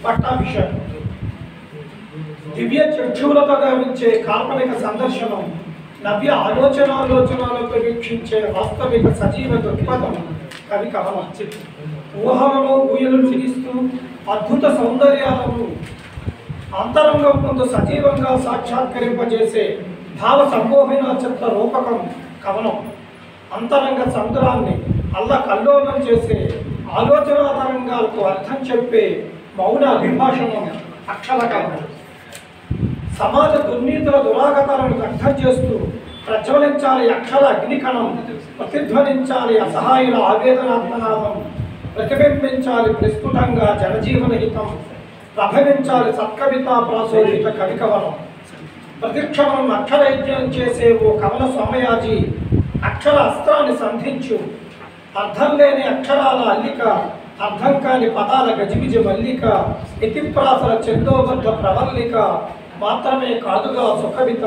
పట్టాభిషేకం. దివ్య చక్షువులతో గమనించే కాల్పనిక సందర్శనం, నవ్య ఆలోచనలతో వీక్షించే వాస్తవిక సజీవ దృక్పథం కవి కవనం. ఊహలలో ఊయలు చిగిస్తూ అద్భుత సౌందర్యాలను అంతరంగం ముందు సజీవంగా సాక్షాత్కరింపజేసే భావ సంమోహన చిత్ర రూపకం కవనం. అంతరంగ సముద్రాన్ని అల్లకల్లోలం చేసే ఆలోచన తరంగాలకు అర్థం చెప్పే మౌన అభిభాషణం అక్షర కవనం. సమాజ దుర్నీతుల దురాగతాలను అర్థం చేస్తూ ప్రజ్వలించాలి అక్షర అగ్నికణం, ప్రతిధ్వనించాలి అసహాయుల ఆవేదనాత్మనాదం, ప్రతిబింబించాలి ప్రస్ఫుటంగా జనజీవన హితం, ప్రభవించాలి సత్కవిత ప్రాసోదిత కవికవనం. ప్రతిక్షణం అక్షరయజ్ఞం చేసే ఓ కవన సోమయాజీ, అక్షర అస్త్రాన్ని సంధించు. అర్థం లేని అక్షరాల అల్లిక, అర్థం కాని పదాల గజిబిజి మల్లిక, ఇతిప్రాసల చందోబద్ధ ప్రవల్లిక మాత్రమే కాదుగా సుకవిత.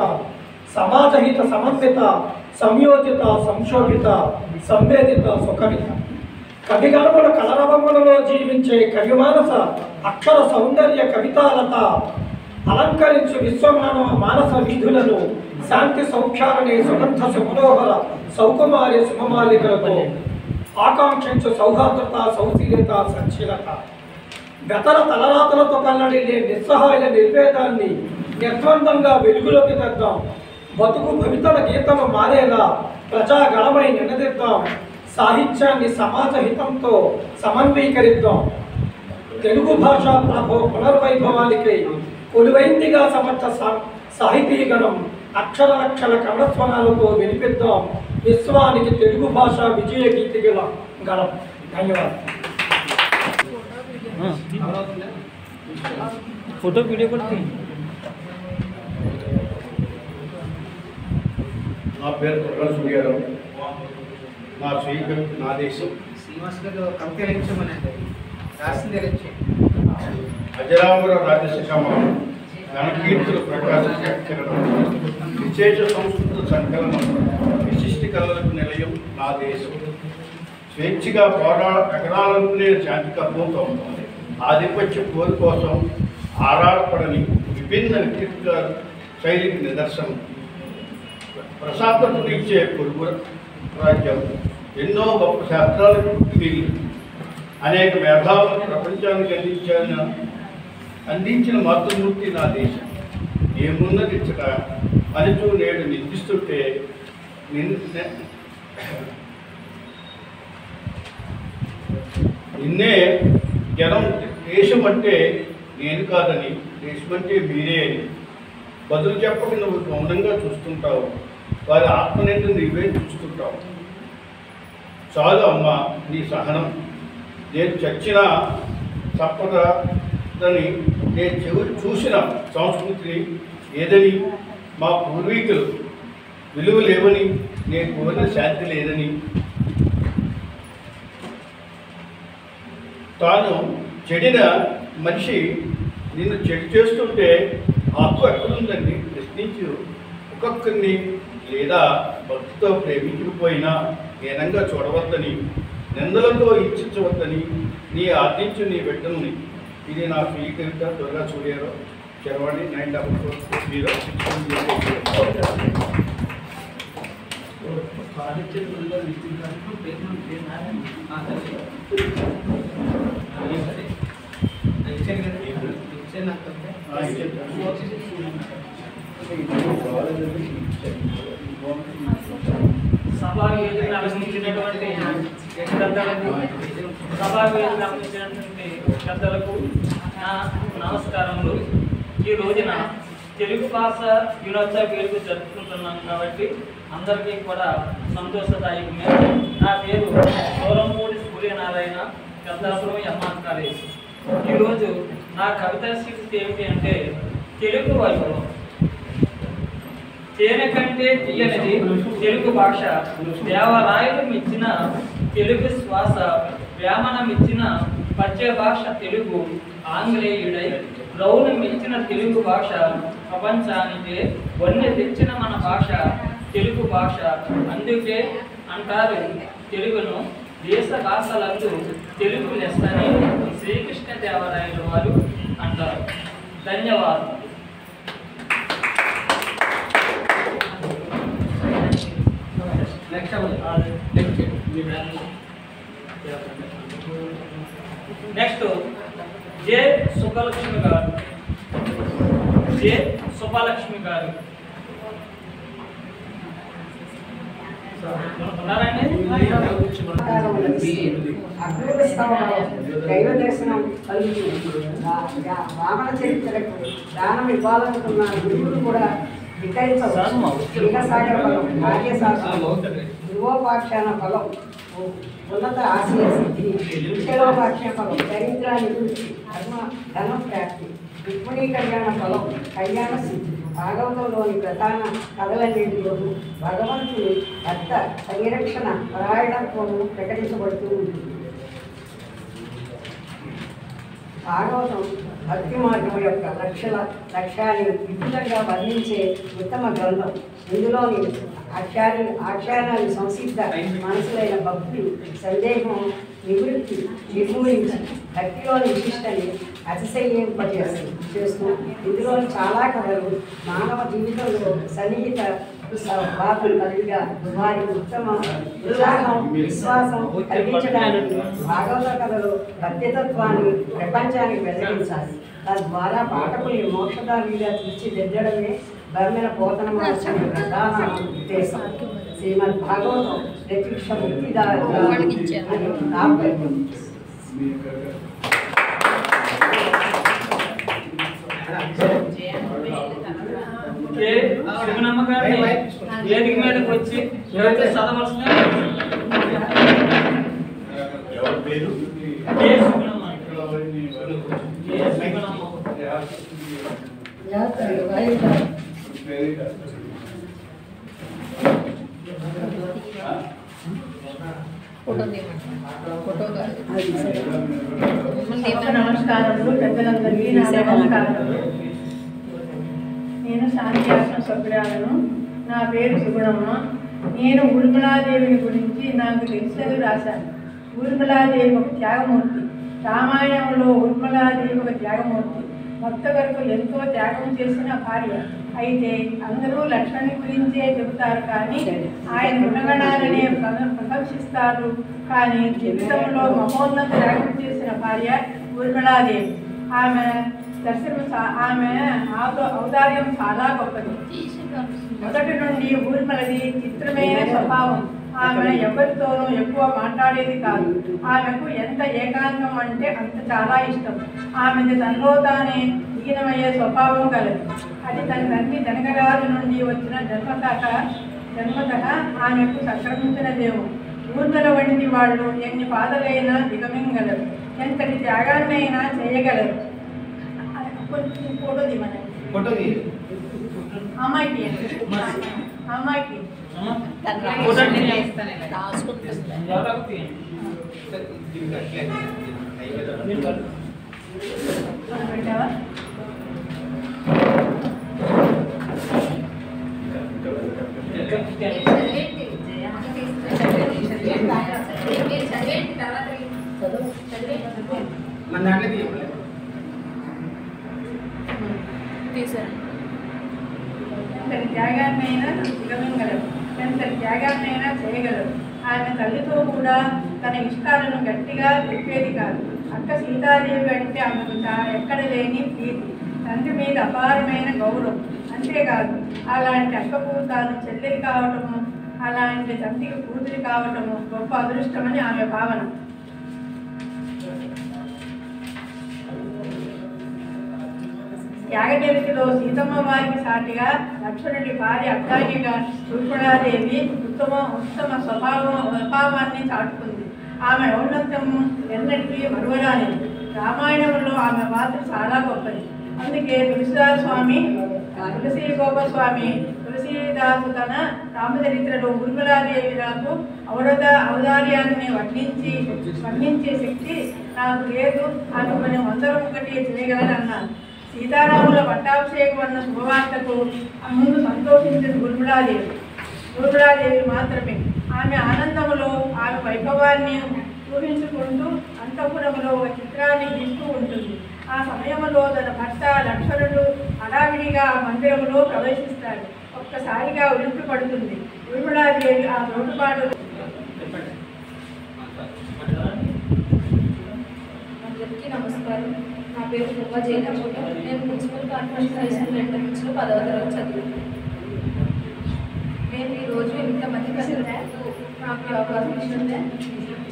సమాజహిత సమన్విత సంయోజిత సంశోభిత సంవేదిత సుకవిత. కవిగణముల కలరవములలో జీవించే కవిమానస అక్షర సౌందర్య కవితాలత అలంకరించు మానస వీధులను శాంతి సౌఖ్యాలనే సుగంధ సుమనోహర సౌకుమార్య సుమమాలికలతో ఆకాంక్షించు సౌహార్దత సౌశీలత సచ్చీలత. గతల తలరాతలతో కన్నడిల్లే నిస్సహాయ నిర్వేదాన్ని నిర్ద్వందంగా వెలుగులోకి తెద్దాం. బతుకు భవితల గీతలు మారేలా ప్రజాగణమై నినదిద్దాం. సాహిత్యాన్ని సమాజ హితంతో సమన్వీకరిద్దాం. తెలుగు భాషా పునర్వైభవానికై కొలువైందిగా సమర్థ సాహితీగణం అక్షర లక్షల కమలస్వనాలతో వినిపిద్దాం. విశ్వానికి తెలుగు భాష విజయ గీతి గణం. ధన్యవాదాలు. ఫోటో వీడియో కూడా నా పేరు త్వరగా సూర్యారావు. నా శ్రీకవి నా దేశం అజరామర రాజశేఖమ ఘనకీర్తుల ప్రకాశించడం విశేష సంస్కృత సంకలనం విశిష్టి కళలకు నిలయం నా దేశం. స్వేచ్ఛగా ఎగరాలనుకునే శాంతి కర్మంతో ఆధిపత్య కోరి కోసం ఆరాటపడని విభిన్న వ్యక్తిత్వ శైలికి నిదర్శనం. ప్రశాంతతను ఇచ్చే పొరుగు రాజ్యం ఎన్నో గొప్ప శాస్త్రాలకు పుట్టినిల్లు. అనేక మేధావులను ప్రపంచానికి అందించిన మాతృమూర్తి నా దేశం. ఏమున్నది ఇచ్చట అనుచూ నేడు నిర్దిస్తుంటే నిన్నే జనం దేశం అంటే నేను కాదని, దేశం అంటే మీరే అని బదులు చెప్పక నువ్వు మౌనంగా చూస్తుంటావు. వారి ఆత్మనేందు నీవే చూస్తుంటావు. చాలు అమ్మ నీ సహనం. నేను చచ్చిన తప్పదని, నేను చూసిన సంస్కృతిని ఏదని, మా పూర్వీకులు విలువ లేవని, నేను కోరిన శాంతి లేదని, తాను చెడిన మనిషి నిన్ను చెడు చేస్తుంటే హక్కు ఎక్కడుందని ప్రశ్నించు ఒక్కొక్కరిని లేదా భక్తితో ప్రేమించకపోయినా హీనంగా చూడవద్దని, నిందలతో ఇచ్చించవద్దని నీ ఆర్జించు నీ బిడ్డల్ని. ఇది నా ఫీల్ కవిత. త్వరగా సూర్యారావు, చరవాణి 9440. సభా వేదికను ఆవిష్కరించినటువంటి పెద్దలకు నా నమస్కారములు. ఈ రోజున తెలుగు భాష దినోత్సవ వేడుక జరుపుకుంటున్నాం కాబట్టి అందరికీ కూడా సంతోషదాయకమే. నా పేరు సోరంపూడి సూర్యనారాయణ, పెద్దాపురం ఎంఆర్ కాలేజ్. ఈరోజు నా కవితా శీర్షిక ఏమిటి అంటే తెలుగు వైభవం. తేనె కంటే తీయనిది తెలుగు భాష, దేవరాయలు మెచ్చిన తెలుగు శ్వాస, వేమనమిచ్చిన పద్య భాష తెలుగు, ఆంగ్లేయుడై రౌను మెచ్చిన తెలుగు భాష, ప్రపంచానికే వన్నె తెచ్చిన మన భాష తెలుగు భాష. అందుకే అంటారు తెలుగును దేశ భాషలందు తెలుగు లెస్సని శ్రీకృష్ణదేవరాయలు వారు అంటారు. ధన్యవాదాలు. నెక్స్ట్ జె సుబ్బలక్ష్మి గారు. జె సుబ్బలక్ష్మి గారు ఉన్నారండి? దైవ దర్శనం కలిగి వామన చరిత్రకు దానం ఇవ్వాలనుకున్న గురువులు కూడా వికరించసాగర ఫలం, భాగ్యశాస్త్రం, ధ్రువోపాఖ్యాన ఫలం, ఉన్నత ఆశయ సిద్ధి, విషలోపాఖ్య ఫలం, దరిద్రాన్ని గురించి ధన ప్రాప్తి, రుక్మిణీ కళ్యాణ ఫలం, కళ్యాణ సిద్ధి. భాగవతంలోని ప్రధాన కథలన్నింటిలోనూ భగవంతుని భక్త పరిరక్షణ పరాయణత్వము ప్రకటించబడుతూ ఉంటుంది. భాగవతం భక్తి మార్గం యొక్క లక్ష్యాన్ని విపులంగా వర్ణించే ఉత్తమ గ్రంథం. ఇందులోని ఆఖ్యానాలు సంసిద్ధ మనసులైన భక్తులు సందేహం నివృత్తి నిర్మూలించి భక్తిలోని విశిష్టని అతిశయింపజేస్తూ ఇందులోని చాలా కథలు మానవ జీవితంలో సన్నిహిత బాధలు కలిగిగా వారికి ఉత్తమ ఉత్సాహం విశ్వాసం కలిగించడానికి భాగవత కథలు భక్తితత్వాన్ని ప్రపంచానికి వెల్లడించాలి. తద్వారా పాఠకుని మోక్షదారిగా తీర్చిదిద్దడమే బర్మెల పోతనమ్మ ప్రధాన ఉద్దేశం. శ్రీమద్ భాగవతం ప్రత్యక్ష ముక్తిదారి అని తాత్పర్యం. శివనమ్మ గారిని వేదిక మీదకి వచ్చి చదవలసిన నమస్కారములు పెద్దలందరికీ నా నమస్కారములు. నేను శాంతియాసన సభ్యురాలను. నా పేరు సుగుణమ్మ. నేను ఊర్మిళాదేవిని గురించి నాకు తెలిసినది రాశాను. ఊర్మిళాదేవి ఒక త్యాగమూర్తి. రామాయణంలో ఊర్మిళాదేవి ఒక త్యాగమూర్తి. భక్త కొరకు ఎంతో త్యాగం చేసిన భార్య. అయితే అందరూ లక్ష్మణుని గురించే చెబుతారు, కానీ ఆయన గుణగణాలనే ప్రశంసిస్తారు. కానీ జీవితంలో మహోన్నత త్యాగం చేసిన భార్య ఊర్మిళాదేవి. ఆమె ఔదార్యం చాలా గొప్పది. మొదటి నుండి ఊర్మిళది చిత్రమైన స్వభావం. ఆమె ఎవరితోనూ ఎక్కువ మాట్లాడేది కాదు. ఆమెకు ఎంత ఏకాంతం అంటే అంత చాలా ఇష్టం. ఆమెది తనలో తానే లీనమయ్యే స్వభావం కలదు. అది తన తండ్రి జనకరాజు నుండి వచ్చిన జన్మతః ఆమెకు సంక్రమించినదేమో. ఊర్మిళ వంటి వాళ్ళు ఎన్ని బాధలైనా దిగమింగలరు, ఎంతటి త్యాగాన్నైనా చేయగలరు. ఫోటో దిగండి అమ్మాయికి. పెట్టావా? ఎంతటి త్యాగాన్నైనా దిగమింగలరు, ఎంతటి త్యాగాన్నైనా చేయగలరు. ఆమె తల్లితో కూడా తన ఇష్టాలను గట్టిగా చెప్పేది కాదు. అక్క సీతాదేవి అంటే ఆమెకు ఎక్కడ లేని ప్రీతి, తండ్రి మీద అపారమైన గౌరవం. అంతేకాదు అలాంటి అక్కకు తాను చెల్లెలి కావటము, అలాంటి తండ్రికి కూతురి కావటము గొప్ప అదృష్టమని ఆమె భావన. త్యాగచరిత్రలో సీతమ్మ వారికి సాటిగా లక్ష్మణుడి భార్య అక్కాయిగా ఊర్మిళాదేవి ఉత్తమ స్వభావాన్ని చాటుకుంది. ఆమె ఔన్నత్యము ఎన్నటికీ మరువరానిది. రామాయణంలో ఆమె పాత్ర చాలా గొప్పది. అందుకే తులసి గోపస్వామి తులసీదాసు తన రామచరిత్రలో ఊర్మిళాదేవి నాకు ఔదార్యాన్ని వర్ణించే శక్తి నాకు లేదు, ఆమె 101 చేయగలని అన్నారు. సీతారాముల పట్టాభిషేకం అన్న శుభవార్తకు ముందు సంతోషించిన ఊర్మిళాదేవి మాత్రమే. ఆమె ఆనందములో ఆమె వైభవాన్ని ఊహించుకుంటూ అంతఃపురంలో ఒక చిత్రాన్ని గీస్తూ ఉంటుంది. ఆ సమయంలో తన భర్త లక్ష్మణుడు హడావిడిగా మందిరంలో ప్రవేశిస్తాడు. ఒక్కసారిగా ఉలిక్కి పడుతుంది. ఊర్మిళాదేవి ఆ లోటుపాటు అందరికీ నమస్కారం. నా పేరు మువ్వ జయలక్ష్మి. నేను మున్సిపల్ కార్పొరేషన్ హై స్కూల్ ఇంటర్మీడియట్లో 10వ తరగతి చదువుతున్నాను. నేను ఈరోజు ఇంతమంది ప్రజలు నాకు అవకాశం ఇచ్చినందుకు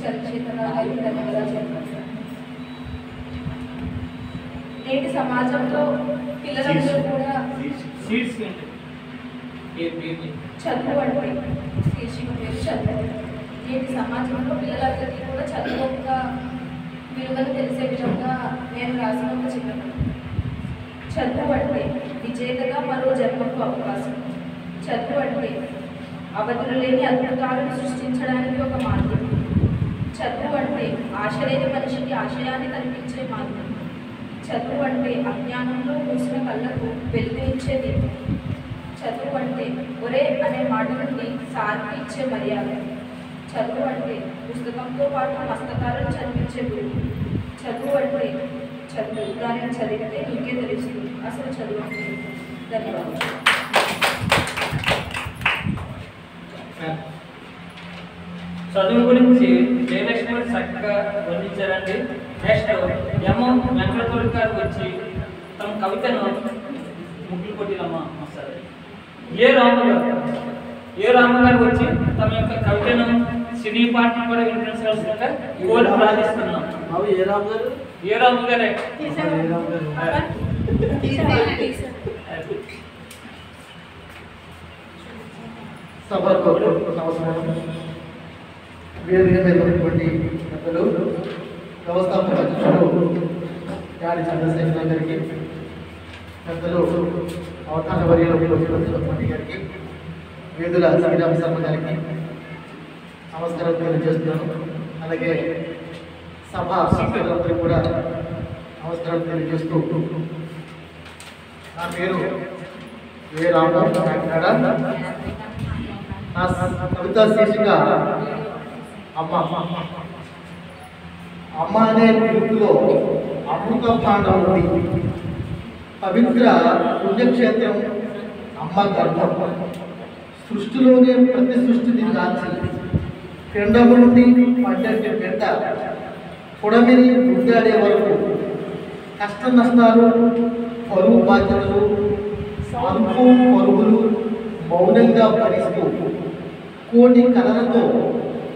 చంద్రశేఖరరావు గారికి ధన్యవాదాలు చెప్తాను. నేటి సమాజంలో పిల్లలందరూ కూడా చదువు అంటే శీర్షిక పేరు చదువు. నేటి సమాజంలో పిల్లలందరికీ కూడా చదువు యొక్క విలువలు తెలిసే విధంగా నేను రాసిన ఒక చిన్న చదువు అంటే విజేతగా మరో జన్మకు అవకాశం. చదువు అంటే అవధులు లేని అద్భుతాలను సృష్టించడానికి ఒక మార్గం. చదువు అంటే ఆశ లేని మనిషికి ఆశయాన్ని కనిపించే మార్గం. చదువు అంటే అజ్ఞానంలో మూసిన కళ్ళకు వెలుగునిచ్చేది. చదువు అంటే ఒరే అనే మాట నుండి సార్కి ఇచ్చే మర్యాద. చదువు అంటే పుస్తకంతో పాటు మస్తకాలను చదివించే గురువు. చదువు అంటే చదువు, దానిని చదివితే నీకే తెలుస్తుంది అసలు చదువు అంటే. ధన్యవాదాలు. చదువు గురించి జయలక్ష్మి చక్కగా వర్ణించారండి. నెక్స్ట్ ఎం వెంకటతోడి గారు వచ్చి తమ కవితను ముగ్గులు కొట్టినమ్మా సార్ ఏ రాము గారు వచ్చి తమ యొక్క కవితను సినీ పాటను కూడా వినిపించవలసిందిగా కోరి ప్రార్థిస్తున్నాం. ఏ రాము గారే సభకు నమస్కారం. వేదిక మీద ఉన్నటువంటి పెద్దలు, వ్యవస్థాపక అధ్యక్షుడు గాడి చంద్రశేఖర్ గారికి, పెద్దలు అవతార వర్యులు గారికి, వేదుల శ్రీరామ శర్మ గారికి నమస్కారం తెలియజేస్తున్నాను. అలాగే సభ సభ్యులందరికీ కూడా నమస్కారం తెలియజేస్తూ, నా పేరు ఏ రామరావు కాకినాడ. నా కవితా శీర్షిక అమ్మ. అమ్మ అనే పిలుపులో అమృత భాండం ఉంది. పవిత్ర పుణ్యక్షేత్రం అమ్మ గర్భం. సృష్టిలోనే ప్రతి సృష్టిని దాచి పిండము నుండి పడ్డటి బిడ్డ పొడమిని గుడ్డాడే వరకు కష్ట నష్టాలు, పరువు బాధ్యతలు, అలుపు పరుగులు మౌనంగా భరిస్తూ కోటి కళలతో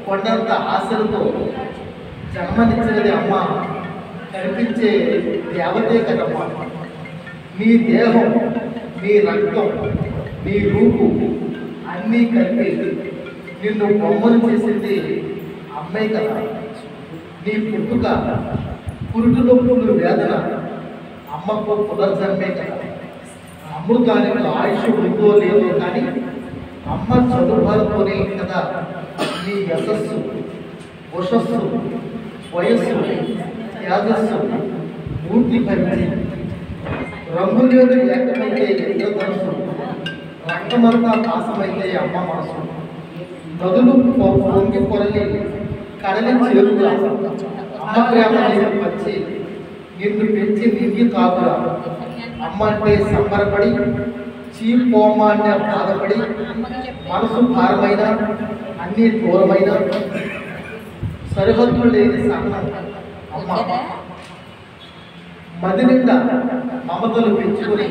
కొండంత ఆశలతో జన్మనిచ్చినది అమ్మ. కనిపించే దేవతే కదమ్మ. నీ దేహం, నీ రక్తం, నీ రూపు అన్నీ కలిపి నిన్ను బొమ్మను చేసింది అమ్మే కదా. నీ పుట్టుక, పురుటు నొప్పులు, వేదన అమ్మకు పునర్జన్మే కదా. అమృతానికి ఆయుష్ ఉందో లేదో కానీ అమ్మ చదువులతోనే కదా నీ యశస్సు, వశస్సు, వయస్సు, తేజస్సు మూర్తి భరించి. రంగులేదు ఏకమైతే ఇంద్రధనుసు, రక్తమంతా పాసమైతే అమ్మ మనసు. నదులు పొంగి పొరలి కడలి చేరుగా అమ్మ ప్రేమ వచ్చి నిన్ను పెంచి నింగి కాదురా. అమ్మ అంటే సంబరపడి చీపోమాన్య బాధపడి మనసు భారమైన అన్ని దూరమైన సరిహద్దులు లేని సహనం అమ్మ. మది నిండా మమతలు పెంచుకొని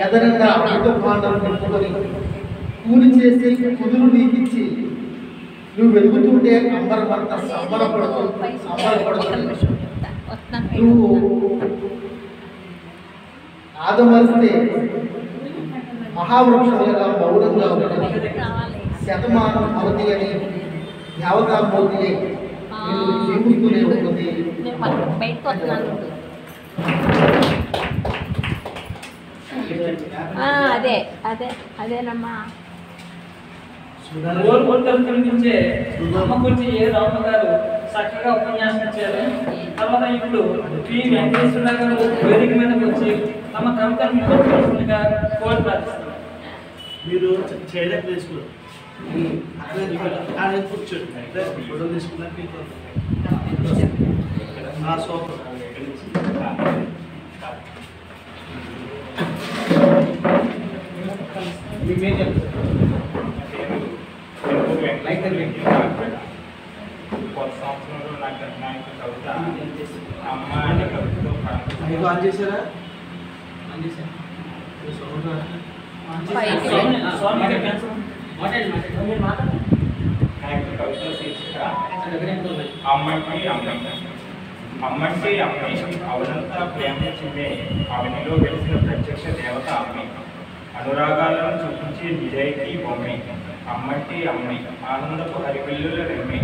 ఎదనిండా అమృత భాండాలు పెంచుకొని కూలి చేసి కుదురు నీకిచ్చి నువ్వు వెలుగుతుంటే అంబరమంత సంబరపడుతుంది. నువ్వు ఆదమరిస్తే మహావృక్షములుగా మౌనంగా ఉంటుంది. శతమానం అవధి అని దేవతామూర్తి జీవిస్తూనే ఉంటుంది. అదేనమ్మా. కనిపించే అమ్మ గురించి ఏ రామ గారు చక్కగా ఉపన్యాసం ఇచ్చారు. తర్వాత ఇప్పుడు పి వెంకటేశ్వర గారు వేదిక మీదకి వచ్చి తమ కవితను కోరి ప్రార్థిస్తున్నారు. మీరు చేయలేక తీసుకున్నారు కూర్చోండి. ఫోటో తీసుకున్నాక సోఫా మీ పేరు చెప్తారు. కొత్త సంవత్సరంలో నాకు అభిమానికి కవిత అమ్మ అనే కవితతో మీకు ఆన్ చేశారా? కవిత శీర్షిక అమ్మంటే అమ్మాయి. అమ్మంటే అమ్మాయి అవనంతా ప్రేమించిందే అవనిలో వెలిసిన ప్రత్యక్ష దేవత అమ్మాయి. అనురాగాలను చూపించే నిజాయితీ బొమ్మే అమ్మంటే అమ్మాయి. ఆనందపు హరిపిల్లుల రెమ్మే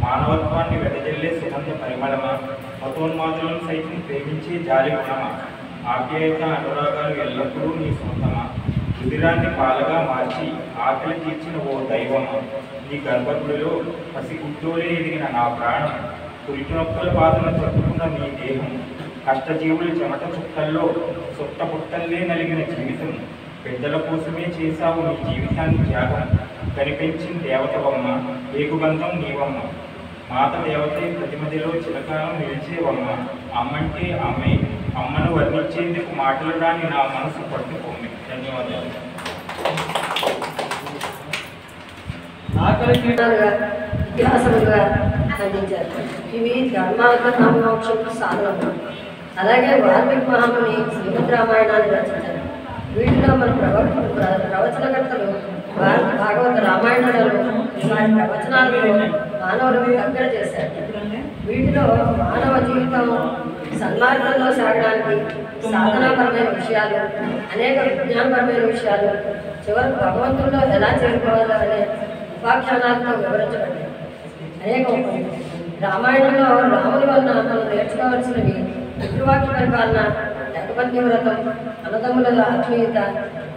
మానవత్వాన్ని వెదజల్లే సుగంధ పరిమళమా. మతోన్మాదులను సైతం ప్రేమించే జాలి గుణమా. ఆప్యాయత అనురాగాలు ఎల్లప్పుడూ నీ సొంతమా. రుధిరాన్ని పాలగా మార్చి ఆకలి తీర్చిన ఓ దైవమా. నీ గర్భగుడిలో పసిగుడ్డోలే ఎదిగిన నా ప్రాణం. పురిటినొప్పుల బాధను తట్టుకున్న నీ దేహం. కష్టజీవుల చెమట చుట్టల్లో సొట్ట పుట్టల్లే నలిగిన జీవితం. పెద్దల కోసమే చేశావు నీ జీవితాన్ని త్యాగం. కనిపించిన దేవతవమ్మ ఏకుబంధం నీవమ్మ. మాత దేవతే ప్రతిమదిలో చిరకాలం నిలిచేవమ్మ. అమ్మంటే అమ్మే. అమ్మను వర్ణించేందుకు మాటలు రాని నా మనసు పట్టుకోమ్మే. ధన్యవాదాలు. ఇతిహాసములుగా అందించారు. ఇవి ధర్మార్థమోక్షకు సాధనము. అలాగే వాల్మీకి మహాముని శ్రీమద్ రామాయణాన్ని రచించారు. వీటిలో మన ప్రవచనకర్తలు భాగవత రామాయణాలలో వారి ప్రవచనాలను మానవులకు దగ్గర చేశారు. వీటిలో మానవ జీవితం సన్మార్గంలో సాగడానికి సాధనాపరమైన విషయాలు, అనేక విజ్ఞానపరమైన విషయాలు, చివరకు భగవంతుల్లో ఎలా చేరుకోవాలో అనే ఉపాఖ్యానాలతో వివరించబడ్డాయి. అనేక రామాయణంలో రాముని వలన మనం నేర్చుకోవాల్సినవి పితృవాక్య పరిపాలన, జగపత్ని వ్రతం, అన్నదమ్ముల ఆత్మీయత,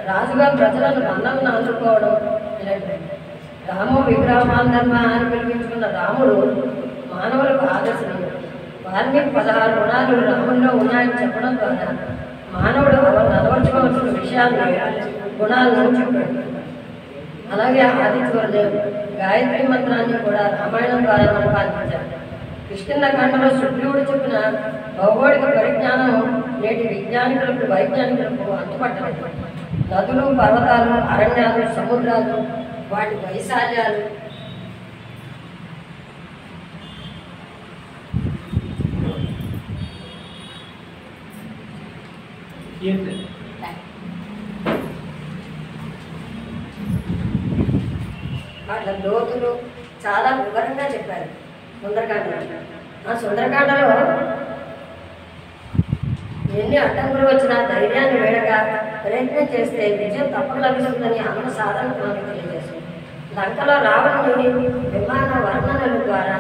రాజుగా ప్రజలను మన్నలను అందుకోవడం ఇలాంటివి. రాము విగ్రహమాంధర్మ అని పిలిపించుకున్న రాముడు మానవులకు ఆదర్శనీయుడు. వాల్మీకి 16 గుణాలు రాముల్లో ఉన్నాయని చెప్పడం ద్వారా మానవుడు అలవర్చుకోవాల్సిన విషయాన్ని గుణాలను చెప్పాడు. అలాగే ఆదిత్యవర్దేవుడు గాయత్రి మంత్రాన్ని కూడా రామాయణం ద్వారా మనకు అందించాడు. కిష్కింధకాండలో సుగ్రీవుడు చెప్పిన భౌగోళిక పరిజ్ఞానం నేటి విజ్ఞానికులకు వైజ్ఞానికులకు అంతుపట్టలేదు. నదులు, పర్వతాలు, అరణ్యాలు, సముద్రాలు, వాటి వైశాల్యాలు, వాటి లోతులు చాలా వివరంగా చెప్పారు సుందరకాండలో. ఆ సుందరకాండలో ఎన్ని అడ్డంకులు వచ్చినా ధైర్యాన్ని వేడక ప్రయత్నం చేస్తే విజయం తప్పక లభిస్తుందని ఆమె సాధన మనకు తెలియజేస్తుంది. లంకలో రావణుని విమాన వర్ణనల ద్వారా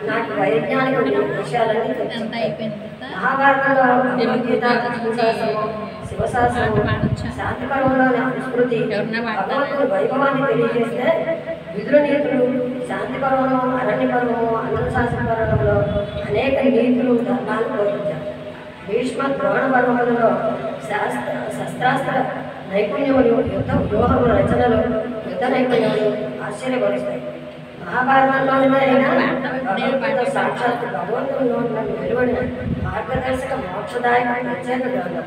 నాకు వైజ్ఞానిక విషయాలన్నీ తెలిసింది. మహాభారతంలో భగవద్గీత, విష్ణుశాసనము, శివశాసనము, శాంతిపర్వంలోని అనుస్మృతి భగవంతుని వైభవాన్ని తెలియజేస్తే విధుల నీతులు శాంతిపర్వము, అరణ్యపర్వము, అనుశాసన పర్వంలో అనేక నీతులు ధర్మాలు బోధించారు. భీష్మ ద్రోణ పర్వములలో శస్త్రాస్త్ర నైపుణ్యములు, యుద్ధ వ్యూహముల రచనలు, యుద్ధ నైపుణ్యములు ఆశ్చర్యపరుస్తాయి. మహాభారతంలోనైనా భగవద్గీత సాక్షాత్ భగవంతునిలో వెలువడిన మార్గదర్శక మోక్షదాయక ప్రత్యేక గ్రంథం.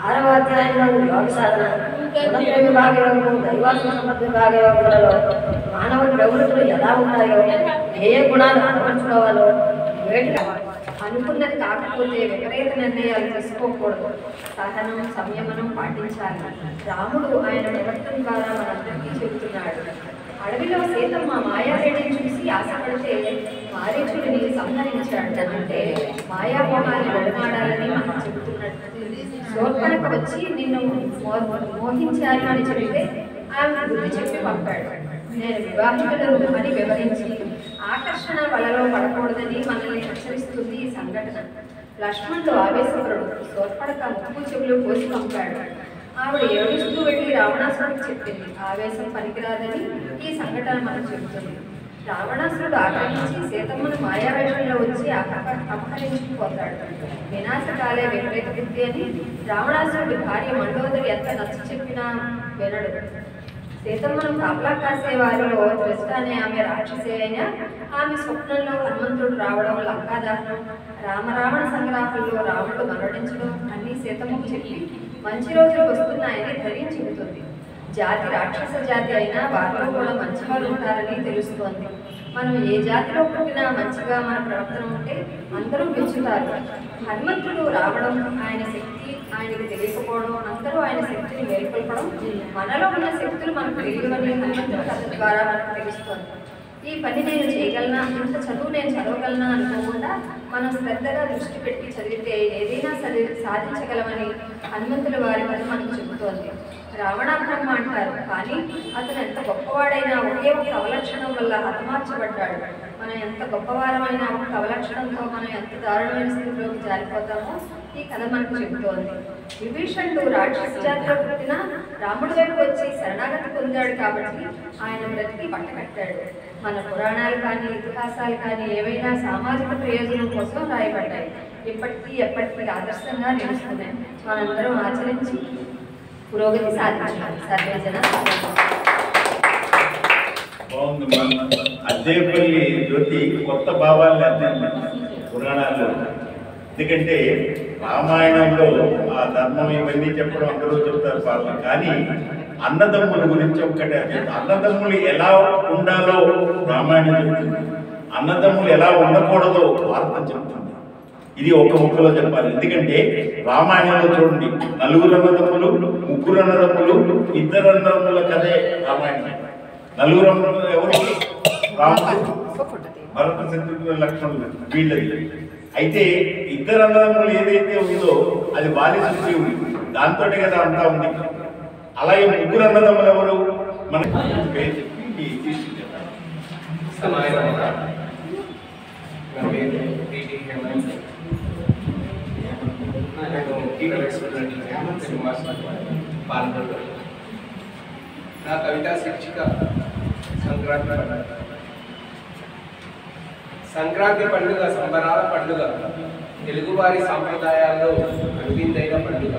6వ అధ్యాయంలోని యోగ సాధన, గుణత్రయ విభాగ యోగము, దైవాత్మ సంపద విభాగ యోగములలో మానవ ప్రవృత్తులు ఎలా ఉంటాయో, ఏ గుణాలు అలవర్చుకోవాలో, వేటి అనుకున్నది కాకపోతే విపరీత నిర్ణయాలు తీసుకోకూడదు. సహనం, సంయమనం పాటించాలి. రాముడు ఆయన ప్రవర్తన ద్వారా మనందరికీ చెబుతున్నాడు. అడవిలో సీతమ్మ మాయారేడిని చూసి ఆశపడితే మారీచుడిని సంహరించాడు. అంటే మాయామోహాన్ని విడనాడాలని మనం చెబుతున్నట్టు. శోర్పణకు వచ్చి నిన్ను మోహించాను అని చెబితే ఆమె బుద్ధి చెప్పి పంపాడు. నేను వివాహితులను అని వివరించి ఆకర్షణ వలలో పడకూడదని మనల్ని హెచ్చరిస్తుంది ఈ సంఘటన. లక్ష్మణుడు ఆవేశపరుడు. శోర్పణక ముక్కు చెవులు కోసి పంపాడు. ఆవిడ ఏడుస్తూ వెళ్ళి రావణాసురుడికి చెప్పింది. ఆవేశం పనికిరాదని ఈ సంఘటన మనకు చెబుతుంది. రావణాసురుడు ఆక్రమించి సీతమ్మను మాయావేషంలో వచ్చి అపహరించుకుపోతాడు. వినాశకాలే విపరీత బుద్ధి అని రావణాసురుడి భార్య మండోదరి ఎంత నచ్చ చెప్పినా వినడు. సీతమ్మను కాపలా కాసే వారిలో త్రిష్ట అనే ఆమె రాక్షసే అయినా ఆమె స్వప్నంలో హనుమంతుడు రావడం, లంకాదహనం, రామరావణ సంగ్రామంలో రాముడు మరణించడం అన్నీ సీతమ్మకు చెప్పి మంచి రోజులు వస్తున్నాయని ధైర్యం చెబుతుంది. జాతి రాక్షస జాతి అయినా వారిలో కూడా మంచివాళ్ళు ఉంటారని తెలుస్తోంది. మనం ఏ జాతిలో పుట్టినా మంచిగా మన ప్రవర్తన ఉంటే అందరూ మెచ్చుతారు. హనుమంతుడు రావడం, ఆయన శక్తి ఆయనకు తెలియకపోవడం, అందరూ ఆయన శక్తిని మేల్కొల్పడం, మనలో ఉన్న శక్తులు మనకు తెలియవని హనుమంతుడి కథ ద్వారా మనకు తెలుస్తోంది. ఈ పని నేను చేయగలనా, ఇంత చదువు నేను చదవగలనా అనుకోకుండా మనం శ్రద్ధగా దృష్టి పెట్టి చదివితే ఏదైనా సాధించగలమని హనుమంతుల వారి కథ మనకు చెబుతోంది. రావణాబ్రహ్మ అంటారు, కానీ అతను ఎంత గొప్పవాడైనా ఒకే ఒక అవలక్షణం వల్ల హతమార్చబడ్డాడు. మనం ఎంత గొప్పవారమైనా ఒక అవలక్షణంతో మనం ఎంత దారుణమైన స్థితిలోకి జారిపోతామో ఈ కథ మనకు చెబుతోంది. విభీషణుడు రాక్షస జాతిలో పుట్టిన రాముడి వైపు వచ్చి శరణాగతి పొందాడు కాబట్టి ఆయన బ్రతికి పట్టకట్టాడు. మన పురాణాలు కానీ ఇతిహాసాలు కానీ ఏవైనా సామాజిక ప్రయోజనం కోసం రాయబడ్డాయి. ఇప్పటికీ ఎప్పటికీ ఆదర్శంగా నిలుస్తున్నాయి. మనందరం ఆచరించి పురోగతి సాధించాలి. సర్వేజన బాగుంది. అద్దేపల్లి జ్యోతి కొత్త భావాల్ని అందింది పురాణాల్లో. ఎందుకంటే రామాయణంలో ఆ ధర్మం ఇవన్నీ చెప్పడం అందరూ చెప్తారు పాపం, కానీ అన్నదమ్ముల గురించి ఒక్కటే. అన్నదమ్ములు ఎలా ఉండాలో రామాయణం చెప్తుంది, అన్నదమ్ములు ఎలా ఉండకూడదో భారతం చెప్తుంది. ఇది ఒక ముక్కలో చెప్పాలి. ఎందుకంటే రామాయణంలో చూడండి, 4 అన్నదమ్ములు, 3 అన్నదమ్ములు, 2 అన్నదమ్ముల కథే రామాయణం. 4 అన్నదమ్ములు ఎవరు? రాముడు, భరత, శత్రుఘ్న, లక్ష్మణులు వీళ్ళది. అయితే 2 అన్నదమ్ములు ఏదైతే ఉందో అది బాలిశుద్ధి ఉంది, దాంతో కదా అంతా ఉంది. అలాగే 3 అన్నదమ్ములు ఎవరు? మన పేరు చెప్పి తీసుకుంటారు. నా కవితా శీర్షిక సంక్రాంతి పండుగ సంబరాల పండుగ, తెలుగువారి సాంప్రదాయాల్లో అనువిందైన పండుగ.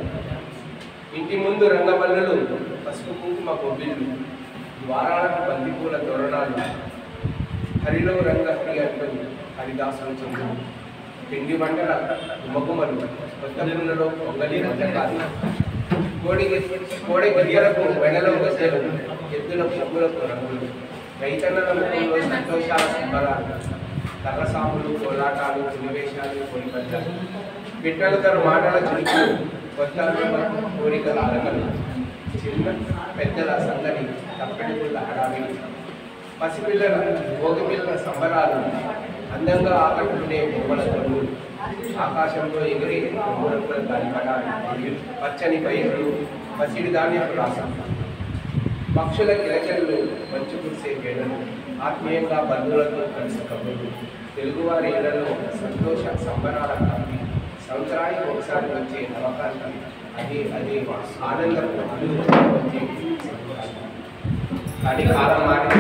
ఇంటి ముందు రంగవల్లులు, పసుపు కుంకుమ కొబ్బిళ్ళు, ద్వారాలకు బంతిపూల తోరణాలు, హరిలో రంగహరి అంటూ హరిదాసులు చెందు పిండి వంటల గుమగుమలు, కొత్త పుల్లలో పొంగలి వంటకాలు, కోడి గిరియలకు వెడలో గజలు, ఎద్దుల పువ్వులకు రంగులు, రైతన్నల ముఖంలో సంతోషాల సంబరాలు, కర్రసాములు, కోలాటాలు, పులివేషాలు, పొలిపడ్డాలు, బిడ్డలతో మాటల చురుకులు, కొత్త కోరికల అలకలు, చిన్న పెద్దల సందడి, తప్పెడుగుల హడావిడి, పసిపిల్లల భోగిపిల్లల సంబరాలు, అందంగా ఆకట్టుకునే బొమ్మల తొడుగులు, ఆకాశంలో ఎగిరే రంగుల గాలిపటాలు, పచ్చని పైర్లు, పసిడి ధాన్యపు రాసం, పక్షుల కిలకిలలు, మంచు కురిసే వేళలు, ఆత్మీయంగా బంధువులతో కలిసి కబుర్లు, తెలుగువారి ఇళ్లలో సంతోష సంబరాల కాంతి, సంవత్సరానికి ఒకసారి వచ్చే అవకాశం, అది ఆనందపు వచ్చే. కానీ కాలం మారింది,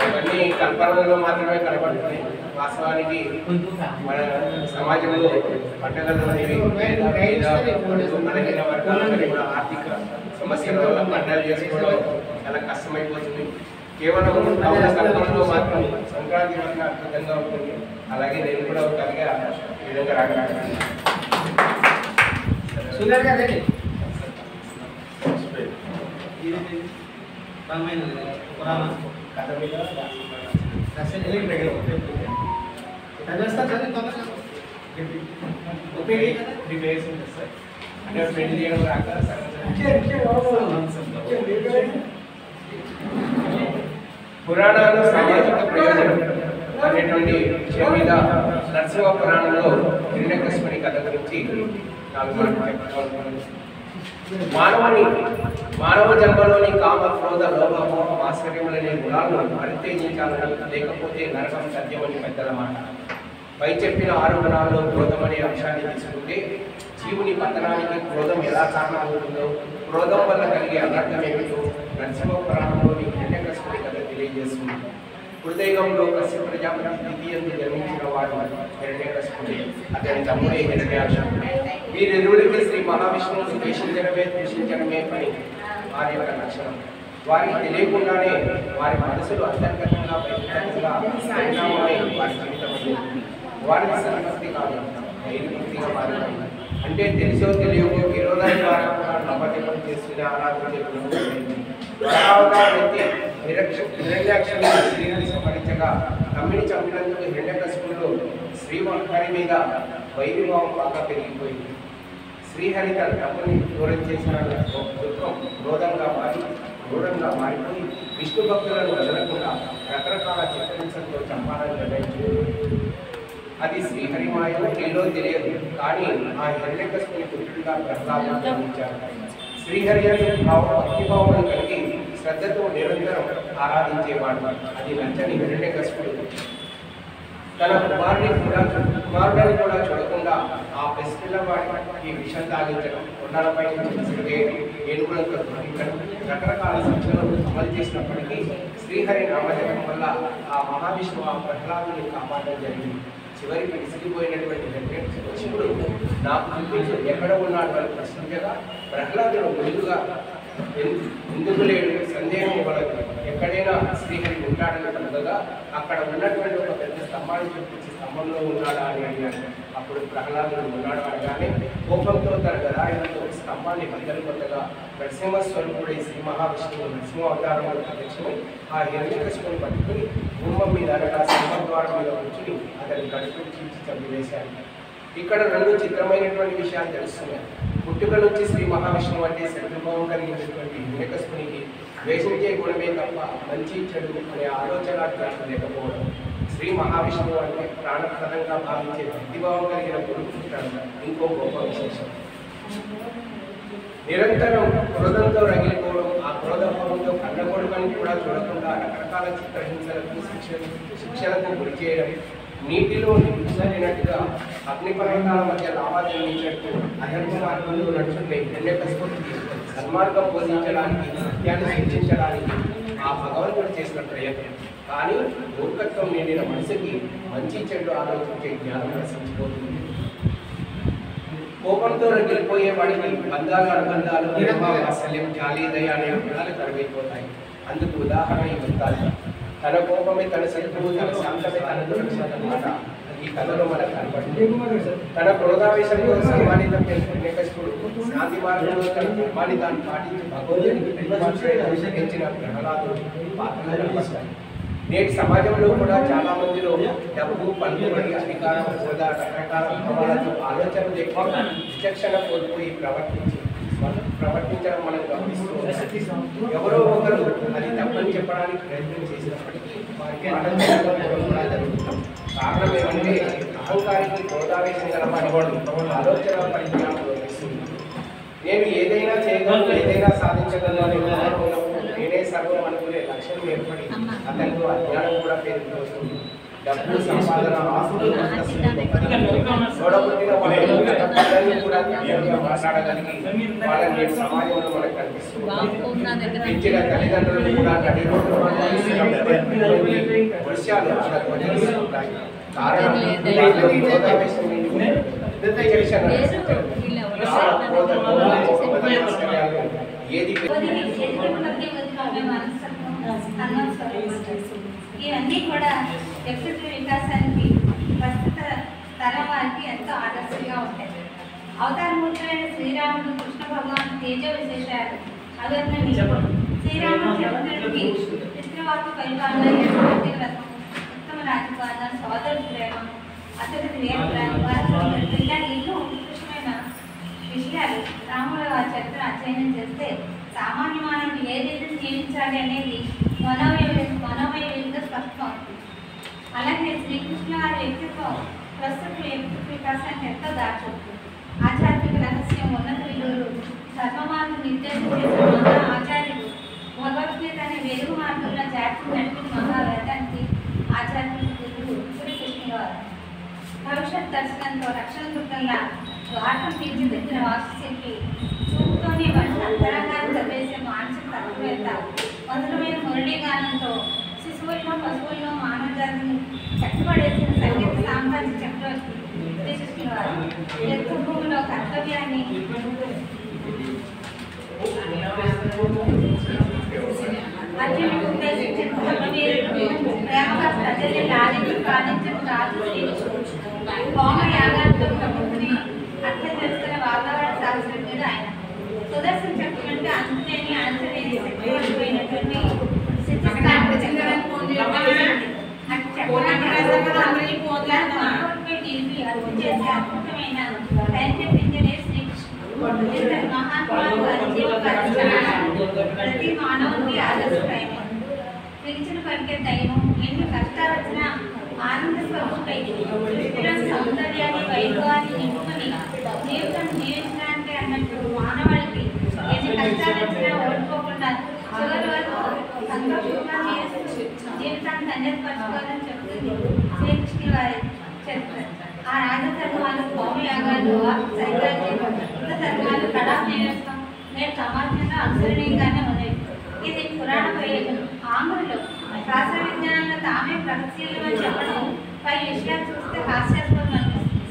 ఇవన్నీ కల్పనలో మాత్రమే కనబడుతున్నాయి. వాస్తవానికి మన సమాజంలో పండుగలు అనేవి బలహీన వర్గాలు కూడా ఆర్థిక సమస్యల వల్ల పండుగలు చేసుకోవడం చాలా కష్టమైపోతుంది. కేవలం కల్పనలో మాత్రం సంక్రాంతి వల్ల అద్భుతంగా ఉంటుంది. అలాగే నేను కూడా ఒక కవిగా ఈ విధంగా రాగలను. కథ మీద పురాణాలు సామాజిక ప్రయోజనం అనేటువంటి విషయం మీద నరసింహ పురాణంలో హిరణ్యకశిపుని కథ గురించి 4 మాటలు చెప్తాను. మానవ జన్మలోని కామ, క్రోధ, లోభ, మోహం, ఆశ్చర్యములనే గుణాలను పరిత్యజించాలని, లేకపోతే నరకం సత్యమని పెద్దల మాట. పై చెప్పిన 6 గుణాల్లో క్రోధం అనే అంశాన్ని తీసుకుంటే జీవుని పతనానికి క్రోధం ఎలా కారణమవుతుందో, క్రోధం వల్ల కలిగే అనర్థం ఏమిటో నరసింహ పురాణంలోని హిరణ్యకశిపుని కథ తెలియజేస్తుంది. హృదయంలో కశ్యప ప్రజాపతి ద్వితీయంలో జన్మించిన వాడు హిరణ్యకశిపుడే, అతని తమ్ముడే హిరణ్యాక్షుడు. వీరిరువురికి శ్రీ మహావిష్ణువుని ద్వేషించడమే పని వారి యొక్క లక్షణం. వారికి తెలియకుండానే వారి మనసులు అంతర్గతంగా బహిర్గతంగా పరిణామమై వారి జీవితం వారికి సంతృప్తి కాదు, నైర్ముక్తిగా మారినాయి. అంటే తెలిసో తెలియకో విరోధాల ద్వారా కూడా నమ్మకం చేసుకునే ఆరాధన నిరక్షణ శ్రీహరి సంహరించగా తమ్మిని చంపినందుకు హిరణ్యకశిపుడు శ్రీహరి మీద వైరిభావం బాగా పెరిగిపోయింది. శ్రీహరి తన తమ్ముని దూరం చేసిన దుఃఖం క్రోధంగా మారిపోయి విష్ణు భక్తులను వదలకుండా రకరకాల చిత్రహింసలతో చంపాలని నిర్ణయించింది. అది శ్రీహరి మాయో ఏదో తెలియదు, కానీ ఆ హిరణ్యకశిపుని పుత్రుడిగా ప్రహ్లాదుడు జన్మించాడు. శ్రీహరి అనే భక్తిభావం కలిగి శ్రద్ధతో నిరంతరం ఆరాధించేవాడు. అది నచ్చని హిరణ్యకశిపుడు తన కుమారుడిని కూడా చూడకుండా ఆ పసిపిల్లవాడికి విషం తాగించడం, కొండలపై ఏనుగులతో ధరించడం, రకరకాల శిక్షలను అమలు చేసినప్పటికీ శ్రీహరి నామజపం వల్ల ఆ మహావిష్ణువు ఆ ప్రహ్లాదుని కాపాడడం జరిగింది. చివరికి విసిగిపోయినటువంటి హిరణ్యకశిపుడు నాకు కనిపించు ఎక్కడ ఉన్నాడు అని ప్రశ్నించగా ప్రహ్లాదుడు ముందుగా ఎందుకు లేడు, సందేహం ఇవ్వలేదు, ఎక్కడైనా శ్రీహరి ఉంటాడని కనుగగా అక్కడ ఉన్నటువంటి ఒక పెద్ద స్తంభాన్ని చూపించి స్తంభంలో ఉన్నాడా అని అడిగాడు. అప్పుడు ప్రహ్లాదుడు ఉన్నాడు అనగానే కోపంతో తన గదాయులతో స్తంభాన్ని బద్దలు కొట్టగా నరసింహస్వరూపుడై శ్రీ మహావిష్ణువు నరసింహ అవతారంలో ప్రత్యక్షమై ఆ హిరణ్యకశిపుని పట్టుకుని భూమం మీద అనగా సింహద్వారం మీద కూర్చుని అతని కడుపుని చీల్చి చంపివేశాడు. ఇక్కడ రెండు చిత్రమైనటువంటి విషయాలు తెలుస్తున్నాయి. పుట్టుక నుంచి శ్రీ మహావిష్ణువు అంటే శత్రుభావం కలిగినటువంటి హిరణ్యకశిపునికి ద్వేషించే గుణమే తప్ప మంచి చెడు అనే ఆలోచన లేకపోవడం, శ్రీ మహావిష్ణువు అంటే ప్రాణప్రదంగా భావించే భక్తిభావం కలిగిన గురువు పుట్టడం ఇంకో గొప్ప విశేషం. నిరంతరం క్రోధంతో రగిలిపోవడం, ఆ క్రోధభావంతో కన్నకొడుకని కూడా చూడకుండా రకరకాల చిత్రహింసలకు శిక్షలకు గురి చేయడం, నీటిలో నిలిచినట్టుగా అగ్నిపర్వతాల మధ్య లావాదేవీంచినట్టు అధర్మ మార్గంలో నడుచుకునే హిరణ్యకశిపుడికి సన్మార్గం బోధించడానికి, సత్యాన్ని శిక్షించడానికి ఆ భగవంతుడు చేసిన ప్రయత్నం. కానీ మూర్ఖత్వం నిండిన మనసుకి మంచి చెడు ఆలోచించే జ్ఞానం నశించిపోతుంది. కోపంతో రగిలిపోయే వాడికి బంధాలు, అనుబంధాలు, వాత్సల్యం, జాలి, దయ అనే గుణాలు కరువైపోతాయి. అందుకు ఉదాహరణ ఈ వృత్తాలు. తన కోపమే తన శత్రువు, తన శాంతమే తన దురక్షమాట ఈ కథలో మనకు కనపడుతుంది. తన క్రోధావేశంలో సన్మానితం హిరణ్యకశిపుడు శాంతి మార్గంలో తన ధర్మాన్ని తాను పాటించి భగవంతుడిని అభిషేకించిన ప్రహ్లాదుడు పాత్రలు కనిపిస్తాయి. నేటి సమాజంలో కూడా చాలా మందిలో డబ్బు, పలుకుబడి, అధికారం, హోదా, రకరకాల భావాలతో ఆలోచన లేకుండా విచక్షణ కోల్పోయి ప్రవర్తించడం మనం గమనిస్తూ ఎవరో ఒకరు అది తప్పని చెప్పడానికి ప్రయత్నం చేసినప్పటికీ వారికి కారణం ఏమంటే అహంకారికి క్రోధావేశం గలవాడు ఆలోచన పరిజ్ఞానం లోపిస్తుంది. నేను ఏదైనా చేయగలను, ఏదైనా సాధించగలను అనే ఉన్నప్పుడు నేనే సర్వం అనుకునే లక్ష్యం ఏర్పడి అతనితో అజ్ఞానం కూడా పేరుకొస్తుంది. డబ్బు, సంపాదన, ఆస్తులు చూడబుట్టిన వాళ్ళని కూడా మాట్లాడగలిగి వాళ్ళని సమాజంలో మనకు కనిపిస్తుంది. పెంచిన తల్లిదండ్రులు కూడా నడి రోడ్డు దృశ్యాలు ఉంటాయి. కారణం ఏది ఇవన్నీ కూడా వ్యక్తిత్వ వికాసానికి ప్రస్తుత తరం వారికి ఎంతో ఆదర్శంగా ఉంటాయి. అవతారమూర్తులైన శ్రీరాముడు, కృష్ణ భగవాన్ తేజ విశేషాలు అగర్ణని శ్రీరామచంద్రుడికి పితృవాక్య పరిపాలన, వ్రతం, ఉత్తమ రాజపాలన, సోదర ప్రేమ, అతడికి ఇలా ఎన్నో ఉత్కృష్టమైన విషయాలు రాముల వారి చరిత్ర అధ్యయనం చేస్తే సామాన్య మానవుడు ఏ రీతిని జీవించాలి అనేది మనోమయంగా స్పష్టమవుతుంది. అలాగే శ్రీకృష్ణ వారి వ్యక్తిత్వం ప్రస్తుత వ్యక్తిత్వ వికాసాన్ని ఎంతో దాచుతుంది. ఆధ్యాత్మిక రహస్యం, ఉన్నత విలువలు, ధర్మ మార్గం నిర్దేశించే మహా ఆచార్యులు, భగవద్గీత అనే వెలుగు మార్గంలో జాతిని నడిపిన మహావేదానికి ఆధ్యాత్మిక గురువు శ్రీకృష్ణ వారు. భవిష్యత్ దర్శనంతో రక్షణ దుర్గంలా ద్వారం తీర్చిదిద్దిన వాస్తుశిల్పి, చూపుతోనే వంటి అంతరంగాన్ని చదివేసే మానసిక తత్వవేత్త, మధురమైన మురళీగానంతో శిశువులను, పశువులను, మానవ జాతిని కట్టుబడేసిన సంగీత సామ్రాజ్య చక్రవర్తి శ్రీకృష్ణ వారు యుద్ధభూమిలో కర్తవ్యాన్ని అర్జునుడికి ఉద్దేశించిన ప్రేమగా ప్రజల్ని లాలించి పాలించిన రాజు శ్రీకృష్ణుడు. హోమ యాగాలతో ప్రకృతిని అర్థం చేసుకున్న వాతావరణ శాస్త్రజ్ఞుడు ఆయన. సుదర్శన చక్రం అంటే అంతులేని పోయినటువంటి అద్భుతమైన సైంటిఫిక్ ఇంజనీర్ శ్రీకృష్ణుడు మహాత్మాలు ప్రతి మానవుడికి ఆదర్శప్రాయమే. పిలిచిన పలికే దైవం ఎన్ని కష్టాలు వచ్చినా ఆనంద స్వరూపై సౌందర్యాన్ని వైభవాన్ని నింపుకొని జీవితం జీవించడానికి అన్నట్టు మానవాళికి ఎన్ని కష్టాలు వచ్చినా ఓడిపోకుండా చివరి వరకు సంతోషంగా జీవితాన్ని ధన్యపరచుకోవాలని చెప్తుంది శ్రీకృష్ణుడి వారి చరిత్ర. ఆ రాజధర్మాలు హోమయాగాలు సైకాలజీ కొత్త ధర్మాలు కళా నిరసనం నేడు సమాజంలో అనుసరణీయంగానే ఉన్నాయి. ఇది పురాణ ప్రయోజనం. ఆంగ్రులు శాస్త్ర విజ్ఞానంలో తామే ప్రగతిశీలమని చెప్పడం పై విషయాలు చూస్తే హాస్యాస్పదం అనిపిస్తుంది.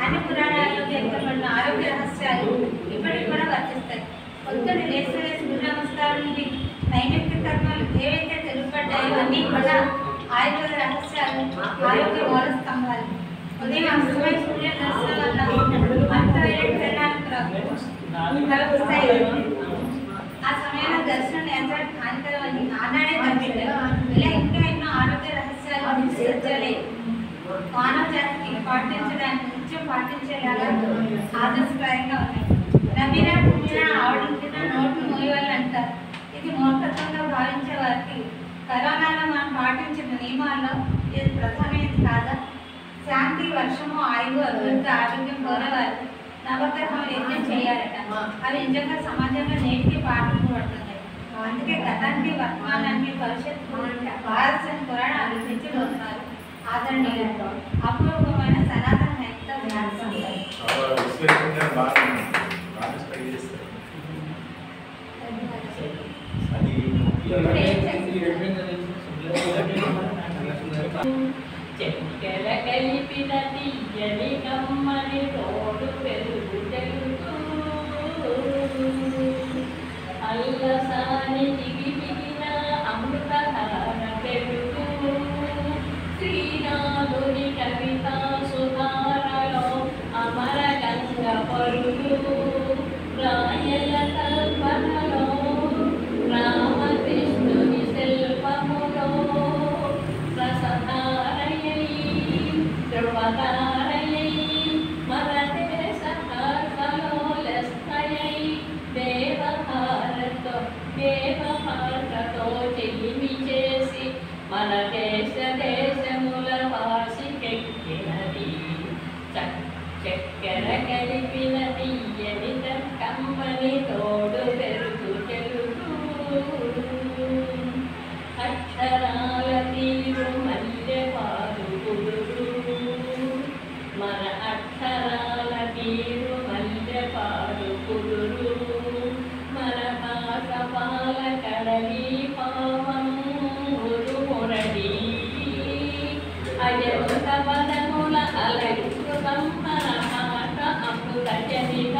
అన్ని పురాణాల్లో పేర్కొనబడిన ఆరోగ్య రహస్యాలు ఇప్పటికి కూడా వర్తిస్తాయి. పొద్దున్న లేచి సూర్య నమస్కారం నుండి నైమిత్తిక కర్మలు ఏవైతే తెలుపబడ్డాయో అన్నీ కూడా ఆయుర్వేద రహస్యాలు, ఆరోగ్య మూల స్తంభాలు. ఉదయం అస్తమయ సూర్య దర్శనం వల్ల అంతర్వేద ప్రవహిస్తాయి. ఆ సమయంలో దర్శనం ఎంత హానికరమని ఆనాడే తప్పించారు. ఇలా ఇంకా ఎన్నో ఆరోగ్య రహస్యాలు సృష్టించాలి. మానవ జాతికి పాటించడానికి నిత్యం పాటించేలాగా ఆదర్శప్రాయంగా ఉన్నాయి. నవ్వినా కుమ్మినా ఆవడించినా నోట్లు మోయవాళ్ళు అంటారు. ఇది మూర్ఖత్వంగా భావించే వారికి కరోనాలో మనం పాటించిన నియమాల్లో ఇది ప్రధానమైనది కాదా? శాంతి, వర్షము, ఆయువు, అభివృద్ధి, ఆరోగ్యం కోరేవారు నవగ్రహాలు యజ్ఞం చేయాలట. అవి నిజంగా సమాజంలో నేటికి పాటించబడుతున్నాయి. అందుకే గతానికి, వర్తమానానికి, భవిష్యత్తు భారత పురాణాలు తెచ్చిపోతున్నారు. ఆదరణీయులు అపూర్వమైన సనాతన హైందవ చెక్కెర కలిపిన తీయని కమ్మని తోడు పెరుగు తెలుగు అల్లసాని దిగిన అమృతహార పెరుగు శ్రీనాథుని కవితా సుధారలో అమర గంగ పరుగు రాయల కల్పనలో రామకృష్ణుని శిల్పములో రసధారయై ధ్రువధారయై మరదేశలోలస్థయై దేవభారతో చెలిమి చేసి మన దేశముల వాసికెక్కినది చక్కెర కలిపిన తీయని కమ్మని తోడు పెరుగు తెలుగు అక్షరాల తీరు మల్లె పాలు కుదురు మన అక్షరాల తీరు మల్లె పాలు కుదురు మన భాష పాల కడలి పావం మురడి అజంత పదముల అలంకృతం మన మాట అమృత జనిత